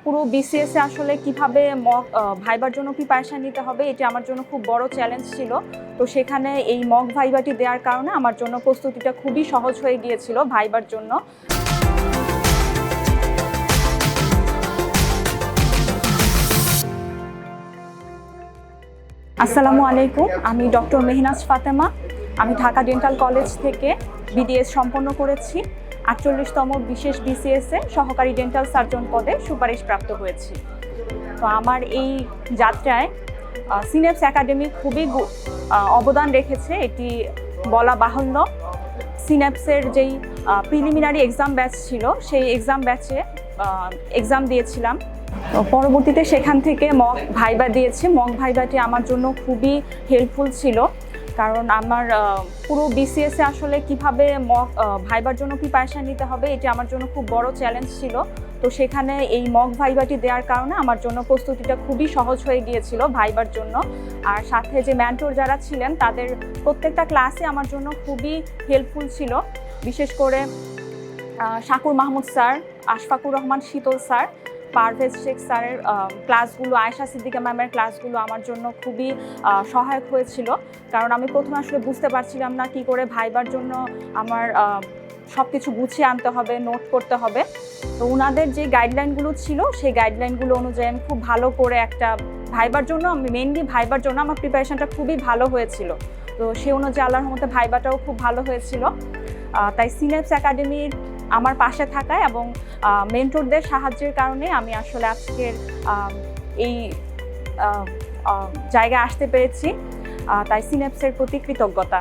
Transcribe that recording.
পুরো বিসিএসে আসলে কিভাবে মক ভাইবার জন্য প্রিপারেশন নিতে হবে এটি আমার জন্য খুব বড় চ্যালেঞ্জ ছিল। তো সেখানে এই মক ভাইবাটি দেওয়ার কারণে আমার জন্য প্রস্তুতিটা খুবই সহজ হয়ে গিয়েছিল ভাইবার জন্য। আসসালামু আলাইকুম, আমি ডক্টর মেহনাজ ফাতেমা। আমি ঢাকা ডেন্টাল কলেজ থেকে বিডিএস সম্পন্ন করেছি। 48তম বিশেষ বিসিএসে সহকারী ডেন্টাল সার্জন পদে সুপারিশপ্রাপ্ত হয়েছি। তো আমার এই যাত্রায় সিনেপস একাডেমি খুবই অবদান রেখেছে, এটি বলা বাহুল্য। সিনেপসের যেই প্রিলিমিনারি এক্সাম ব্যাচ ছিল সেই এক্সাম ব্যাচে এক্সাম দিয়েছিলাম। পরবর্তীতে সেখান থেকে মক ভাইবা দিয়েছি। মক ভাইবাটি আমার জন্য খুবই হেল্পফুল ছিল, কারণ আমার পুরো বিসিএসে আসলে কিভাবে মক ভাইবার জন্য প্রিপারেশন নিতে হবে এটি আমার জন্য খুব বড় চ্যালেঞ্জ ছিল। তো সেখানে এই মক ভাইবাটি দেওয়ার কারণে আমার জন্য প্রস্তুতিটা খুবই সহজ হয়ে গিয়েছিল ভাইবার জন্য। আর সাথে যে মেন্টর যারা ছিলেন তাদের প্রত্যেকটা ক্লাসে আমার জন্য খুবই হেল্পফুল ছিল। বিশেষ করে শাকুর মাহমুদ স্যার, আশফাকুর রহমান শীতল স্যার, পারভেজ শেখ স্যারের ক্লাসগুলো, আয়েশা সিদ্দিকা ম্যামের ক্লাসগুলো আমার জন্য খুবই সহায়ক হয়েছিল। কারণ আমি প্রথমে আসলে বুঝতে পারছিলাম না কি করে ভাইবার জন্য আমার সব কিছু গুছিয়ে আনতে হবে, নোট করতে হবে। তো ওনাদের যে গাইডলাইনগুলো ছিল সেই গাইডলাইনগুলো অনুযায়ী আমি খুব ভালো করে একটা ভাইবার জন্য, আমি মেইনলি ভাইবার জন্য আমার প্রিপারেশনটা খুবই ভালো হয়েছিল। তো সে অনুযায়ী আল্লাহর রহমতে ভাইবাটাও খুব ভালো হয়েছিল। তাই সিনেপস একাডেমির আমার পাশে থাকায় এবং মেন্টরদের সাহায্যের কারণে আমি আসলে আজকের এই জায়গায় আসতে পেরেছি। তাই সিনেপসের প্রতি কৃতজ্ঞতা।